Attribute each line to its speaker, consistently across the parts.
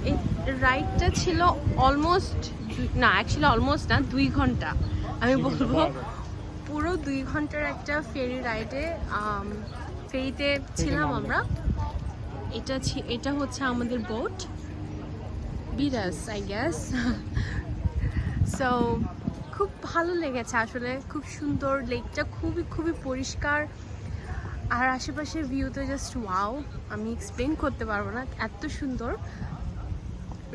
Speaker 1: এই রাইডটা ছিল অলমোস্ট না, অ্যাকচুয়ালি অলমোস্ট না, 2 ঘন্টা। আমি বলবো পুরো 2 ঘন্টার একটা ফেরি রাইডে ফেরিতে ছিলাম আমরা। এটা হচ্ছে আমাদের বোট, বিরাস আই গেস। সো খুব ভালো লেগেছে আসলে, খুব সুন্দর লেকটা, খুবই পরিষ্কার, আর আশেপাশের ভিউ তো জাস্ট ওয়াও, আমি এক্সপ্লেন করতে পারবো না, এত সুন্দর।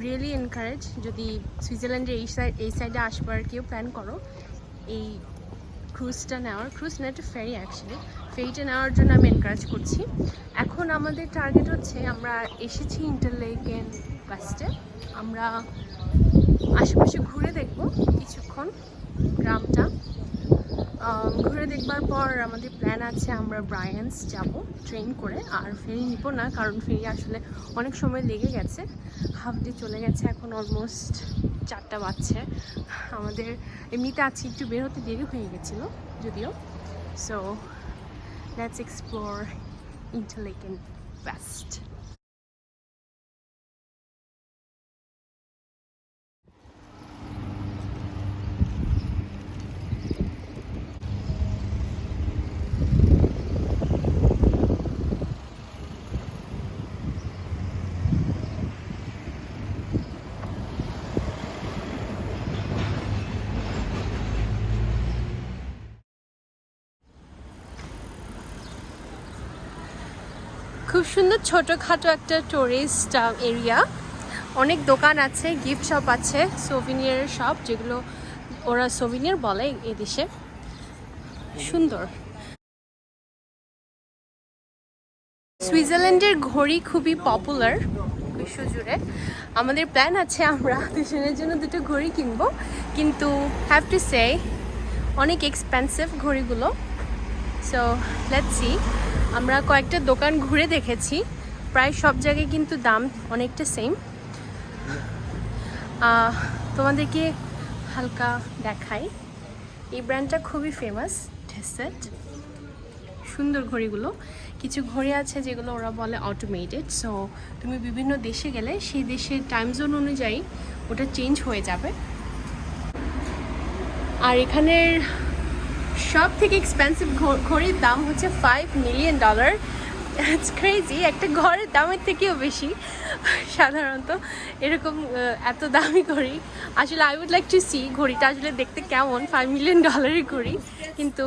Speaker 1: রিয়েলি এনকারেজ, যদি সুইজারল্যান্ডের এই সাইডে আসবার কেউ প্ল্যান করো, এই ক্রুজটা নেওয়ার, ক্রুজ না, একটা ফেরি অ্যাকচুয়ালি, ফেরিটা নেওয়ার জন্য আমি এনকারেজ করছি। এখন আমাদের টার্গেট হচ্ছে, আমরা এসেছি ইন্টারলেকেন ওয়েস্টে, আমরা আশেপাশে ঘুরে দেখব কিছুক্ষণ গ্রামটা। ঘুরে দেখবার পর আমাদের প্ল্যান আছে আমরা ব্রায়ান্স যাব ট্রেন করে, আর ফেরি নিব না, কারণ ফেরি আসলে অনেক সময় লেগে গেছে, হাফ ডে চলে গেছে, এখন অলমোস্ট 4টা বাজছে। আমাদের এমনিতে আজকে একটু বের হতে দেরি হয়ে গেছিলো যদিও। So let's explore Interlaken West. খুব সুন্দর ছোটোখাটো একটা টুরিস্ট এরিয়া, অনেক দোকান আছে, গিফট শপ আছে, সোভিনিয়ার শপ, যেগুলো ওরা সোভিনিয়ার বলে এদেশে। সুন্দর। সুইজারল্যান্ডের ঘড়ি খুবই পপুলার বিশ্বজুড়ে। আমাদের প্ল্যান আছে আমরা দুজনের জন্য 2টো ঘড়ি কিনবো, কিন্তু হ্যাভ টু সে অনেক এক্সপেন্সিভ ঘড়িগুলো। So let's see. আমরা কয়েকটা দোকান ঘুরে দেখেছি, প্রায় সব জায়গায় কিন্তু দাম অনেকটা সেম। তোমাদেরকে হালকা দেখাই, এই ব্র্যান্ডটা খুবই ফেমাস, টেসেট। সুন্দর ঘড়িগুলো, কিছু ঘড়ি আছে যেগুলো ওরা বলে অটোমেটেড, সো তুমি বিভিন্ন দেশে গেলে সেই দেশের টাইম জোন অনুযায়ী ওটা চেঞ্জ হয়ে যাবে। আর এখানের সব থেকে এক্সপেন্সিভ ঘড়ির দাম হচ্ছে $5 মিলিয়ন। ইটস ক্রেজি, একটা ঘরের দামের থেকেও বেশি সাধারণত এরকম এত দামি ঘড়ি। আসলে I would like to see ঘড়িটা আসলে দেখতে কেমন, $5 মিলিয়ন ঘড়ি, কিন্তু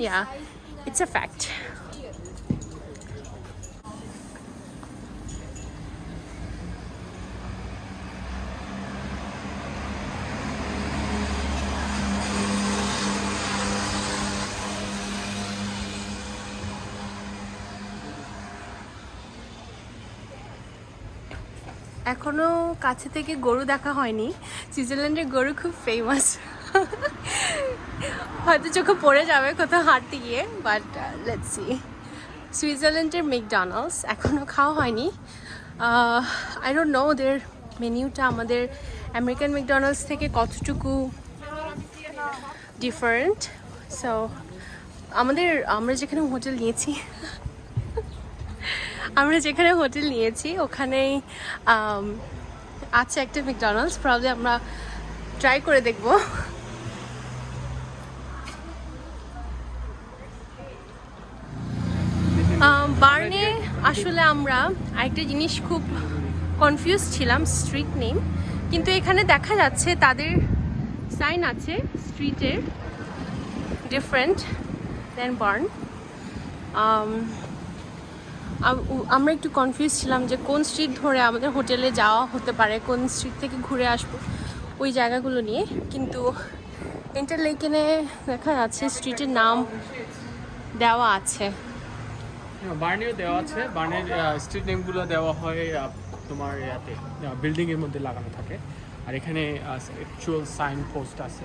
Speaker 1: ইয়া, ইটস আ ফ্যাক্ট। এখনো কাছে থেকে গরু দেখা হয়নি, সুইজারল্যান্ডের গরু খুব ফেমাস। হয়তো চোখে পড়ে যাবে কোথাও হাঁটতে গিয়ে, বাট লেটস সি। সুইজারল্যান্ডের ম্যাকডোনাল্ডস এখনও খাওয়া হয়নি। আই ডোন্ট নো ওদের মেনিউটা আমাদের আমেরিকান ম্যাকডোনাল্ডস থেকে কতটুকু ডিফারেন্ট। সো আমরা যেখানে হোটেল নিয়েছি ওখানেই আছে একটা ম্যাকডোনাল্ডস, প্রবলি আমরা ট্রাই করে দেখব। বার্নে আসলে আমরা আরেকটা জিনিস খুব কনফিউজ ছিলাম, স্ট্রিট নেম, কিন্তু এখানে দেখা যাচ্ছে তাদের সাইন আছে স্ট্রিটের ডিফারেন্ট দেন বার্ন। আমরা একটু কনফিউজ ছিলাম যে কোন স্ট্রিট ধরে আমাদের হোটেলে যাওয়া হতে পারে, কোন স্ট্রিট থেকে ঘুরে আসবো, ওই জায়গাগুলো নিয়ে। কিন্তু ইন্টারলেকেনে দেখা যাচ্ছে স্ট্রিটের নাম দেওয়া আছে,
Speaker 2: বার্নেও দেওয়া আছে। বার্নের স্ট্রিট নেমগুলো দেওয়া হয় তোমার ইয়াতে বিল্ডিংয়ের মধ্যে লাগানো থাকে, আর এখানে অ্যাকচুয়াল সাইন পোস্ট আছে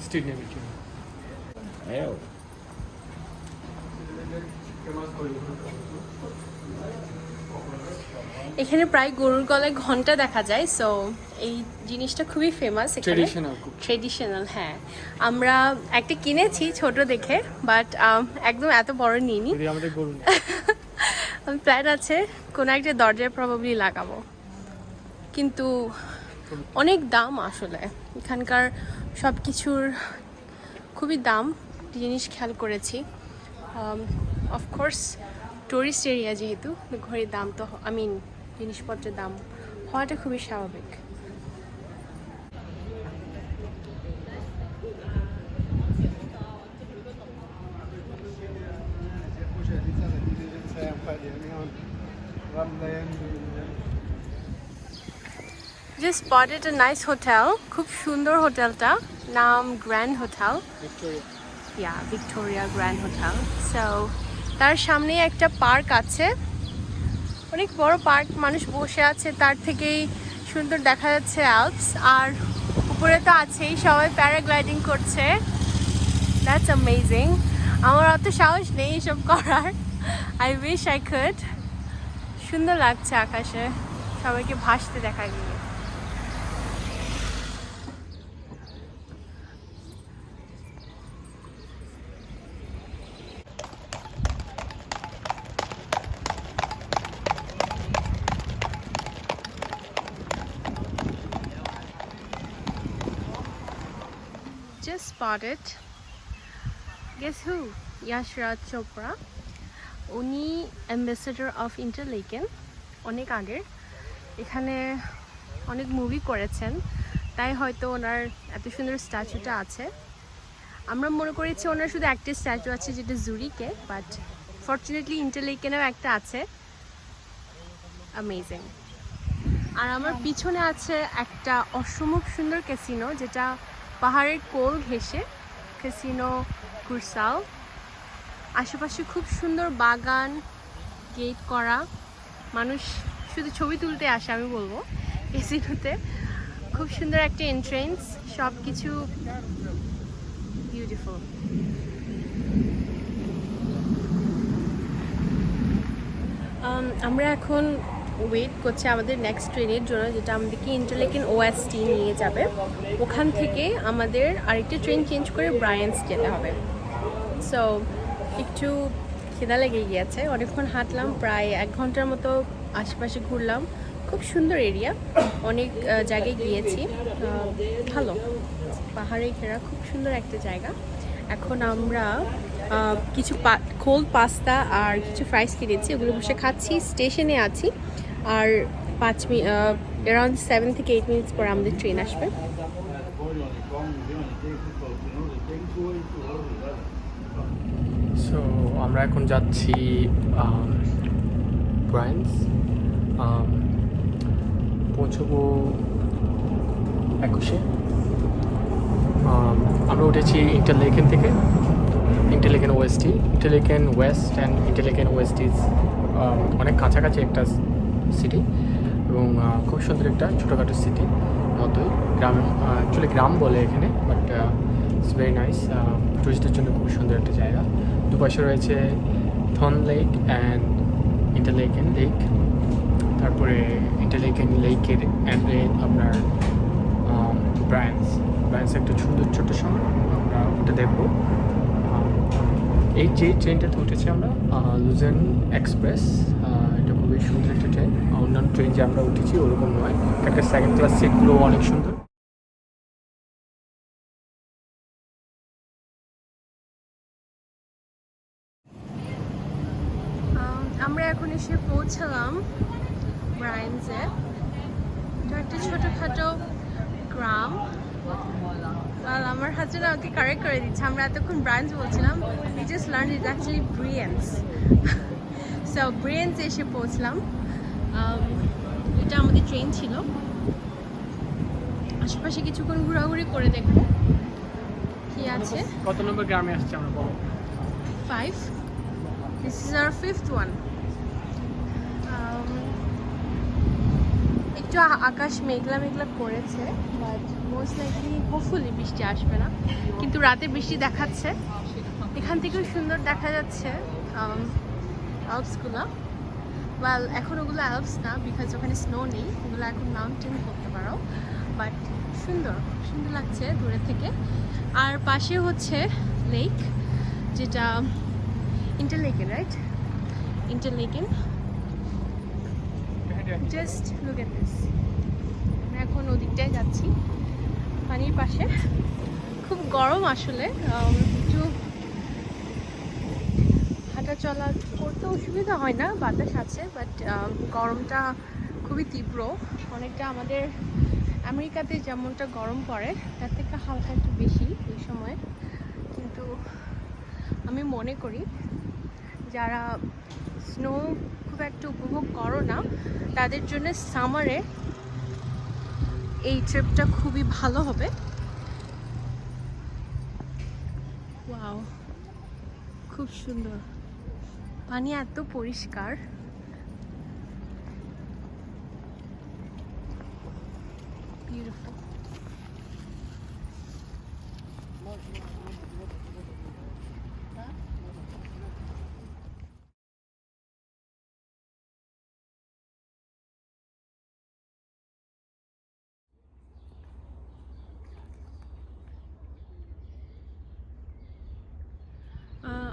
Speaker 2: স্ট্রিট নেমের জন্য।
Speaker 1: এখানে প্রায় গরুর গলায় ঘন্টা দেখা যায়, সো এই জিনিসটা খুবই ফেমাস এখানে, ট্রেডিশনাল। হ্যাঁ, আমরা একটা কিনেছি ছোট দেখে, বাট একদম এত বড় নিইনি।
Speaker 2: আমাদের গরু
Speaker 1: আমি প্ল্যান আছে কোনো একটা দরজায় প্রবাবলি লাগাবো, কিন্তু অনেক দাম আসলে এখানকার সব কিছুর, খুবই দাম জিনিস খেয়াল করেছি। অফকোর্স টুরিস্ট এরিয়া যেহেতু, ঘড়ির দাম তো জিনিসপত্রের দাম হওয়াটা খুবই স্বাভাবিক। Just spotted a nice hotel. খুব সুন্দর হোটেলটা, নাম grand hotel. Victoria grand hotel. So তার সামনে একটা পার্ক আছে, অনেক বড় পার্ক, মানুষ বসে আছে, তার থেকেই সুন্দর দেখা যাচ্ছে অ্যালপস। আর উপরে তো আছেই, সবাই প্যারাগ্লাইডিং করছে। That's amazing. আমার অত সাহস নেই এসব করার, আই উইশ আই কুড। সুন্দর লাগছে আকাশে সবাইকে ভাসতে দেখা গিয়ে। Just spotted. Guess who? Yashraj Chopra. উনি অ্যাম্বাসেডর অফ ইন্টারলেকেন, অনেক আগের, এখানে অনেক মুভি করেছেন, তাই হয়তো ওনার এত সুন্দর স্ট্যাচুটা আছে। আমরা মনে করেছি ওনার শুধু একটা স্ট্যাচু আছে যেটা জুরিকে, বাট ফর্চুনেটলি ইন্টারলেকেনেও একটা আছে। অ্যামেজিং। আর আমার পিছনে আছে একটা অসম্ভব সুন্দর ক্যাসিনো, যেটা পাহাড়ের কোল ঘেঁষে, ক্যাসিনো কুরসাও। আশেপাশে খুব সুন্দর বাগান, গেট করা, মানুষ শুধু ছবি তুলতে আসে আমি বলবো ক্যাসিনোতে। খুব সুন্দর একটা এন্ট্রেন্স, সব কিছু বিউটিফুল। আমরা এখন ওয়েট করছি আমাদের নেক্সট ট্রেনের জন্য, যেটা আমাদেরকে ইন্টারলেকেন ওএসটি নিয়ে যাবে। ওখান থেকে আমাদের আরেকটা ট্রেন চেঞ্জ করে ব্রায়ান্স যেতে হবে। সো একটু খিদা লেগে গিয়েছে, অনেকক্ষণ হাঁটলাম, প্রায় 1 ঘন্টার মতো আশেপাশে ঘুরলাম। খুব সুন্দর এরিয়া, অনেক জায়গায় গিয়েছি, ভালো, পাহাড়ে ঘেরা, খুব সুন্দর একটা জায়গা। এখন আমরা কিছু কোল্ড পাস্তা আর কিছু ফ্রাইস কিনেছি, ওগুলো বসে খাচ্ছি। স্টেশনে আছি, আর 5 মিনিট, অ্যারাউন্ড 7 থেকে 8 মিনিটস পর আমাদের ট্রেন আসবে।
Speaker 2: সো আমরা এখন যাচ্ছি ব্রায়ান্স, পৌঁছবো 21-এ। আমরা উঠেছি ইন্টারলেকেন থেকে, Interlaken OST, Interlaken West and Interlaken West is অনেক কাছাকাছি একটা সিটি, এবং খুব সুন্দর একটা ছোটোখাটো সিটি মতোই। গ্রাম, অ্যাকচুয়ালি গ্রাম বলে এখানে, বাট ইটস ভেরি নাইস, টুরিস্টদের জন্য খুব সুন্দর একটা জায়গা। দুপাশে রয়েছে থন লেক অ্যান্ড ইন্টারলেকেন লেক, তারপরে ইন্টারলেকেন লেকের এন্ডে আপনার ব্রায়ান্স একটা সুন্দর ছোটো শহর, আমরা ওটা দেখবো। এই যে ট্রেনটাতে উঠেছি আমরা, লুজেন এক্সপ্রেস, এটা খুবই সুন্দর একটা ট্রেন। অন্যান্য ট্রেন যে আমরা উঠেছি ওরকম নয়, একটা সেকেন্ড ক্লাস সিটগুলো অনেক সুন্দর।
Speaker 1: আমরা এখন এসে পৌঁছালাম ব্রায়ান্সে। এটা একটা ছোটোখাটো গ্রাম। আমার হাজবেন্ড আমাকে কারেক্ট করে দিচ্ছে, আমরা এতক্ষণ ব্রায়ান্স বলছিলাম, we just learned it's actually Brienz. So Brienz এসে পৌঁছলাম। এটা আমাদের ট্রেন ছিল। আশেপাশে কিছুক্ষণ ঘোরাঘুরি করে দেখবো কি আছে।
Speaker 2: কত নম্বর গ্রামে আসছে আমরা বলো?
Speaker 1: 5. This is our 5th one. একটু আকাশ মেঘলা মেঘলা করেছে, বাট মোস্ট লাইকলি হোপফুলি বৃষ্টি আসবে না, কিন্তু রাতে বৃষ্টি দেখাচ্ছে। এখান থেকেও সুন্দর দেখা যাচ্ছে আল্পসগুলো। ওয়েল এখন ওগুলো অ্যালপস না, বিকজ ওখানে স্নো নেই, ওগুলো এখন মাউন্টেন বলতে পারো। বাট সুন্দর সুন্দর লাগছে দূরে থেকে। আর পাশে হচ্ছে লেক, যেটা Interlaken, right? Interlaken. Just look at this. আমরা এখন ওদিকটায় যাচ্ছি পানির পাশে। খুব গরম আসলে, একটু হাঁটা চলা করতে অসুবিধা হয় না, বাতাস আছে, বাট গরমটা খুবই তীব্র, অনেকটা আমাদের আমেরিকাতে যেমনটা গরম পড়ে তার থেকে হালকা একটু বেশি এই সময়। কিন্তু আমি মনে করি যারা স্নো খুব একটা উপভোগ করো না তাদের জন্য সামারে এই ট্রিপটা খুবই ভালো হবে। ওয়াও, খুব সুন্দর, পানি এত পরিষ্কার। বিউটিফুল।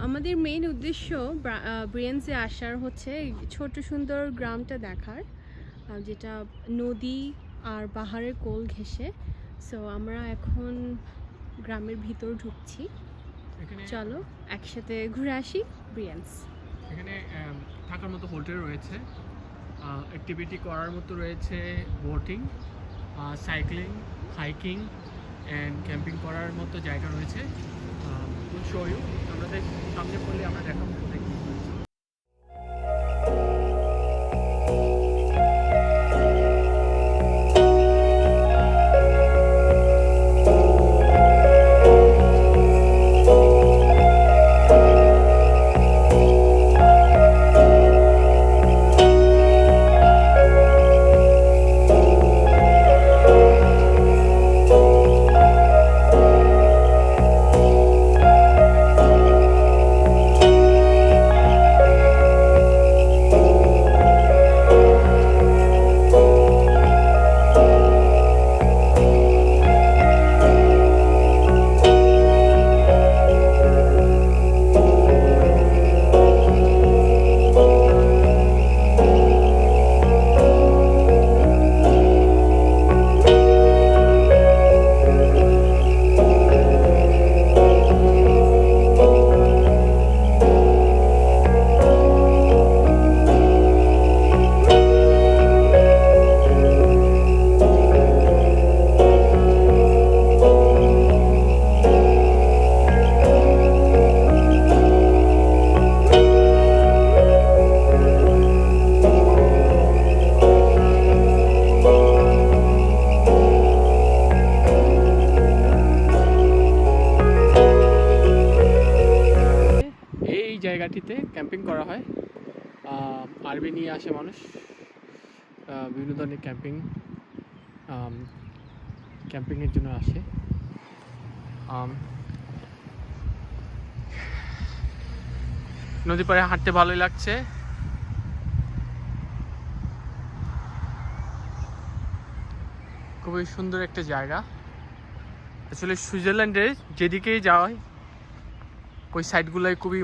Speaker 1: আমাদের মেইন উদ্দেশ্য ব্রিয়ান্সে আসার হচ্ছে ছোট সুন্দর গ্রামটা দেখার, যেটা নদী আর পাহাড়ের কোল ঘেঁষে। সো আমরা এখন গ্রামের ভিতর ঢুকছি, চলো একসাথে ঘুরে আসি ব্রিয়ান্স।
Speaker 2: এখানে থাকার মতো হোটেল রয়েছে, অ্যাক্টিভিটি করার মতো রয়েছে, boating, cycling, hiking and camping করার মতো জায়গা রয়েছে। শো ইউ, আমাদের সামনে পড়লে আমরা দেখাবো কোথায় কী রয়েছে। জায়গাটিতে ক্যাম্পিং করা হয়, আরবি নিয়ে আসে মানুষ, বিভিন্ন ধরনের ক্যাম্পিংয়ের জন্য আসে। নদী পাড়ে হাঁটতে ভালোই লাগছে। খুবই সুন্দর একটা জায়গা। আসলে সুইজারল্যান্ডের যেদিকেই যাওয়া হয় ওই সাইডগুলোই খুবই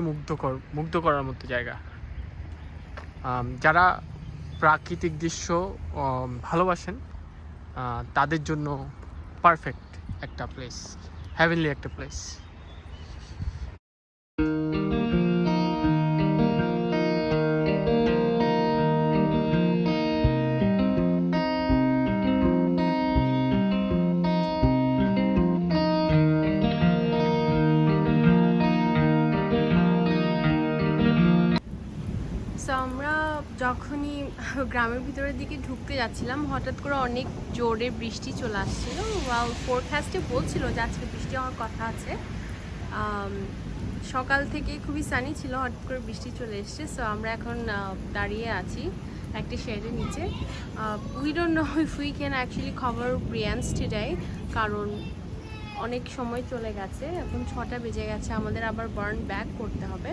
Speaker 2: মুগ্ধ করার মতো জায়গা। যারা প্রাকৃতিক দৃশ্য ভালোবাসেন তাদের জন্য পারফেক্ট একটা প্লেস, হ্যাভেনলি একটা প্লেস।
Speaker 1: আমরা যখনই গ্রামের ভিতরের দিকে ঢুকতে যাচ্ছিলাম হঠাৎ করে অনেক জোরে বৃষ্টি চলে আসছিল। ফোরকাস্টে বলছিল যে আজকে বৃষ্টি হওয়ার কথা আছে। সকাল থেকে খুবই সানি ছিল, হঠাৎ করে বৃষ্টি চলে এসছে। সো আমরা এখন দাঁড়িয়ে আছি একটা শেডের নিচে। We don't know if we can actually cover Brian's today, কারণ অনেক সময় চলে গেছে, এখন 6টা বেজে গেছে, আমাদের আবার বার্ন ব্যাক করতে হবে।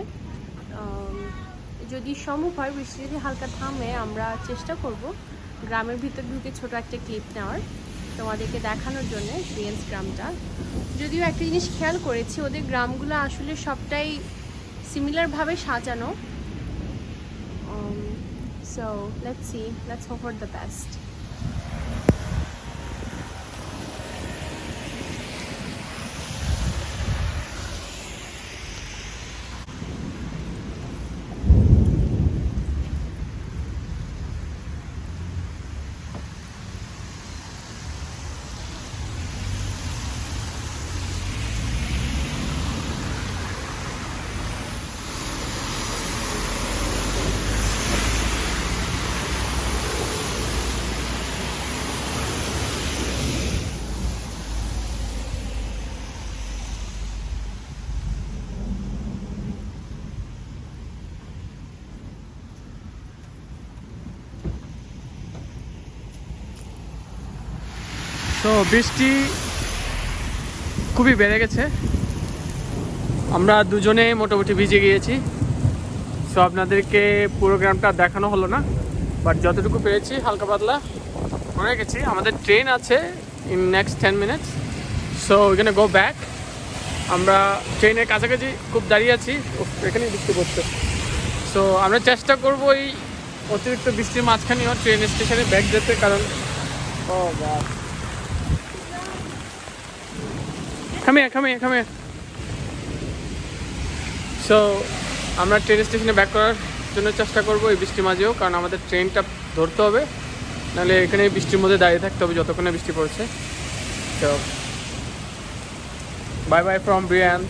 Speaker 1: যদি সম্ভব হয়, বৃষ্টি যদি হালকা থামে, আমরা চেষ্টা করব গ্রামের ভিতর ঢুকে ছোট একটা ক্লিপ নেওয়ার, তোমাদেরকে দেখানোর জন্য ব্রিয়ান্স গ্রামটা। যদিও একটা জিনিস খেয়াল করেছি, ওদের গ্রামগুলো আসলে সবটাই সিমিলারভাবে সাজানো। So let's C, let's hope for the best.
Speaker 2: তো বৃষ্টি খুবই বেড়ে গেছে, আমরা দুজনে মোটামুটি ভিজে গিয়েছি। সো আপনাদেরকে পুরো গ্রামটা দেখানো হলো না, বাট যতটুকু পেরেছি হালকা পাতলা করে গেছি। আমাদের ট্রেন আছে ইন নেক্সট 10 মিনিটস, সো ওইখানে গো ব্যাক। আমরা ট্রেনের কাছাকাছি খুব দাঁড়িয়ে আছি, এখানেই বৃষ্টি পড়ছে। সো আমরা চেষ্টা করবো এই অতিরিক্ত বৃষ্টির মাঝখানেও ট্রেন স্টেশনে ব্যাক যেতে, কারণ come here. সো আমরা ট্রেন স্টেশনে ব্যাক করার জন্য চেষ্টা করবো এই বৃষ্টির মাঝেও, কারণ আমাদের ট্রেনটা ধরতে হবে, নাহলে এখানে বৃষ্টির মধ্যে দাঁড়িয়ে থাকতে হবে যতক্ষণে বৃষ্টি পড়ছে। তো বাই বাই ফ্রম ব্রিয়ান্স।